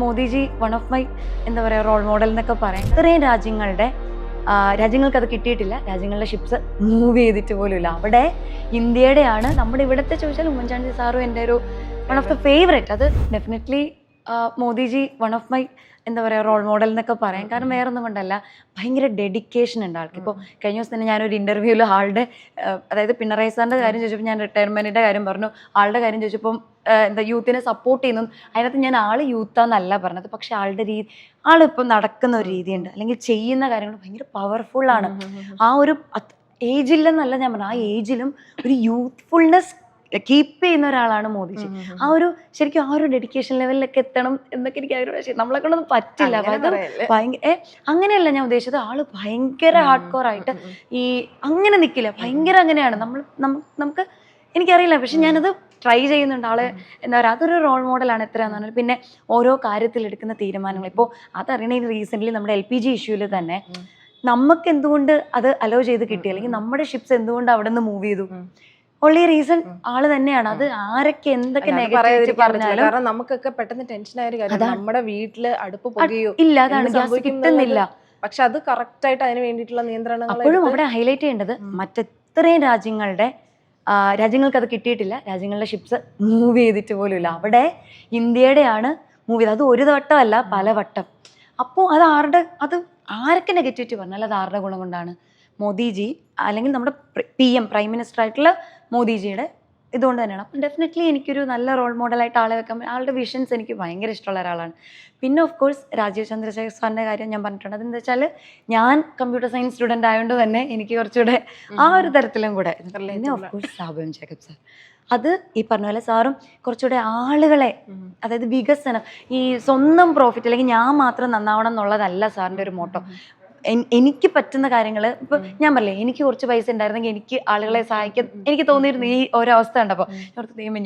Modiji one of my എന്താ പറയുക role model എന്നൊക്കെ പറയാം. ഇത്രയും രാജ്യങ്ങൾക്ക് അത് കിട്ടിയിട്ടില്ല. രാജ്യങ്ങളുടെ ഷിപ്സ് മൂവ് ചെയ്തിട്ട് പോലും ഇല്ല. അവിടെ ഇന്ത്യയുടെയാണ്. നമ്മുടെ ഇവിടുത്തെ ചോദിച്ചാൽ ഉമ്മൻചാണ്ടി സാറും എൻ്റെ ഒരു വൺ ഓഫ് ദ ഫേവറേറ്റ്. അത് definitely Modiji one of my എന്താ പറയുക റോൾ മോഡൽ എന്നൊക്കെ പറയാം. കാരണം വേറെ ഒന്നും കൊണ്ടല്ല, ഭയങ്കര ഡെഡിക്കേഷൻ ഉണ്ട് ആൾക്ക്. ഇപ്പോൾ കഴിഞ്ഞ ദിവസം തന്നെ ഞാനൊരു ഇൻ്റർവ്യൂവിൽ ആളുടെ അതായത് പിണറായി സാറിൻ്റെ കാര്യം ചോദിച്ചപ്പോൾ ഞാൻ റിട്ടയർമെൻറ്റിൻ്റെ കാര്യം പറഞ്ഞു. ആളുടെ കാര്യം ചോദിച്ചപ്പം എന്താ യൂത്തിനെ സപ്പോർട്ട് ചെയ്യുന്നു. അതിനകത്ത് ഞാൻ ആൾ യൂത്താന്നല്ല പറഞ്ഞത്, പക്ഷെ ആളുടെ ആളിപ്പം നടക്കുന്ന ഒരു രീതിയുണ്ട്, അല്ലെങ്കിൽ ചെയ്യുന്ന കാര്യങ്ങൾ ഭയങ്കര പവർഫുള്ളാണ്. ആ ഒരു ഏജില്ലെന്നല്ല ഞാൻ പറഞ്ഞത്, ആ ഏജിലും ഒരു യൂത്ത്ഫുൾനെസ് കീപ്പ് ചെയ്യുന്ന ഒരാളാണ് മോദിജി. ആ ഒരു ശരിക്കും ആ ഒരു ഡെഡിക്കേഷൻ ലെവലിലൊക്കെ എത്തണം എന്നൊക്കെ എനിക്ക് ആഗ്രഹം. നമ്മളെ കൊണ്ടൊന്നും പറ്റില്ല. ഭയങ്കര അങ്ങനെയല്ല ഞാൻ ഉദ്ദേശിച്ചത്. ആള് ഭയങ്കര ഹാർഡ് കോർ ആയിട്ട് അങ്ങനെ നിൽക്കില്ല. ഭയങ്കര അങ്ങനെയാണ്. നമുക്ക് എനിക്കറിയില്ല, പക്ഷെ ഞാനത് ട്രൈ ചെയ്യുന്നുണ്ട്. ആള് എന്താ പറയുക, അതൊരു റോൾ മോഡലാണ് എത്രയാന്ന് പറഞ്ഞാൽ. പിന്നെ ഓരോ കാര്യത്തിൽ എടുക്കുന്ന തീരുമാനങ്ങൾ, ഇപ്പോൾ അതറിയണ റീസെൻ്റ്ലി നമ്മുടെ LPG ഇഷ്യൂവിൽ തന്നെ നമുക്ക് എന്തുകൊണ്ട് അത് അലോ ചെയ്ത് കിട്ടി, അല്ലെങ്കിൽ നമ്മുടെ ഷിപ്സ് എന്തുകൊണ്ട് അവിടെ നിന്ന് മൂവ് ചെയ്തു, ഉള്ള റീസൺ ആള് തന്നെയാണ്. അത് ആരൊക്കെ എന്തൊക്കെ നെഗറ്റീവ് പറഞ്ഞാലും, കാരണം നമുക്കൊക്കെ പെട്ടെന്ന് ടെൻഷൻ ആയ ഒരു കാര്യം, നമ്മുടെ വീട്ടില് അടുപ്പ് പുകയോ ഇല്ല, അതാണ് ഗ്യാസ് കിട്ടുന്നില്ല. പക്ഷെ അത് കറക്റ്റ് ആയിട്ട് അതിന് വേണ്ടിയിട്ടുള്ള നിയന്ത്രണങ്ങൾ അപ്പോഴും അവിടെ ഹൈലൈറ്റ് ചെയ്യേണ്ടത് മറ്റെത്രയും രാജ്യങ്ങൾക്ക് അത് കിട്ടിയിട്ടില്ല. രാജ്യങ്ങളുടെ ഷിപ്സ് മൂവ് ചെയ്തിട്ട് പോലും ഇല്ല. അവിടെ ഇന്ത്യയുടെയാണ് മൂവ് ചെയ്തത്. അത് ഒരു വട്ടമല്ല, പല വട്ടം. അപ്പോൾ അത് ആരൊക്കെ നെഗറ്റിവിറ്റി പറഞ്ഞാൽ അത് ആരുടെ ഗുണം കൊണ്ടാണ്? മോദിജി അല്ലെങ്കിൽ നമ്മുടെ പ്രൈം മിനിസ്റ്റർ ആയിട്ടുള്ള മോദിജിയുടെ ഇതുകൊണ്ട് തന്നെയാണ്. അപ്പം ഡെഫിനറ്റ്ലി എനിക്കൊരു നല്ല റോൾ മോഡലായിട്ട് ആളെ വെക്കാൻ, ആളുടെ വിഷൻസ് എനിക്ക് ഭയങ്കര ഇഷ്ടമുള്ള ഒരാളാണ്. പിന്നെ ഓഫ് കോഴ്സ് രാജീവ് ചന്ദ്രശേഖർ സാറിൻ്റെ കാര്യം ഞാൻ പറഞ്ഞിട്ടുണ്ട്. അതെന്താ വെച്ചാൽ ഞാൻ കമ്പ്യൂട്ടർ സയൻസ് സ്റ്റുഡൻ്റ് ആയതുകൊണ്ട് തന്നെ എനിക്ക് കുറച്ചുകൂടെ ആ ഒരു തരത്തിലും കൂടെ. പിന്നെ of course Sabu Jacob sir, അത് ഈ പറഞ്ഞ പോലെ സാറും കുറച്ചുകൂടെ ആളുകളെ, അതായത് വികസനം, ഈ സ്വന്തം പ്രോഫിറ്റ് അല്ലെങ്കിൽ ഞാൻ മാത്രം നന്നാവണം എന്നുള്ളതല്ല സാറിൻ്റെ ഒരു മോട്ടോ. എനിക്ക് പറ്റുന്ന കാര്യങ്ങൾ, ഇപ്പം ഞാൻ പറഞ്ഞില്ലേ, എനിക്ക് കുറച്ച് പൈസ ഉണ്ടായിരുന്നെങ്കിൽ എനിക്ക് ആളുകളെ സഹായിക്കാൻ എനിക്ക് തോന്നിയിരുന്നു. ഈ ഓരോ അവസ്ഥ കണ്ടപ്പോൾ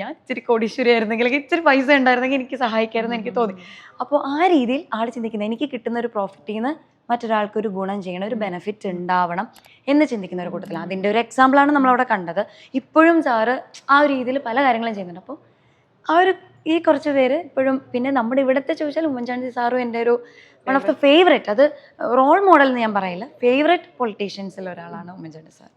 ഞാൻ ഇച്ചിരി കോടീശ്വരി ആയിരുന്നെങ്കിൽ, അല്ലെങ്കിൽ ഇച്ചിരി പൈസ ഉണ്ടായിരുന്നെങ്കിൽ എനിക്ക് സഹായിക്കാമായിരുന്നു എനിക്ക് തോന്നി. അപ്പോൾ ആ രീതിയിൽ ആൾ ചിന്തിക്കുന്നത്, എനിക്ക് കിട്ടുന്ന ഒരു പ്രോഫിറ്റിൽ നിന്ന് മറ്റൊരാൾക്കൊരു ഗുണം ചെയ്യണം, ഒരു ബെനിഫിറ്റ് ഉണ്ടാവണം എന്ന് ചിന്തിക്കുന്ന ഒരു കൂട്ടത്തിൽ. അതിൻ്റെ ഒരു എക്സാമ്പിളാണ് നമ്മളവിടെ കണ്ടത്. ഇപ്പോഴും സാറ് ആ ഒരു രീതിയിൽ പല കാര്യങ്ങളും ചെയ്യുന്നുണ്ട്. അപ്പോൾ ഈ കുറച്ച് പേര് ഇപ്പോഴും, പിന്നെ നമ്മുടെ ഇവിടുത്തെ ചോദിച്ചാൽ ഉമ്മൻചാണ്ടി സാറും എൻ്റെ ഒരു വൺ ഓഫ് ദ ഫേവറേറ്റ്. അത് റോൾ മോഡൽ എന്ന് ഞാൻ പറയില്ല, ഫേവറേറ്റ് പൊളിറ്റീഷ്യൻസിൽ ഒരാളാണ് ഉമ്മൻചാണ്ടി സാർ.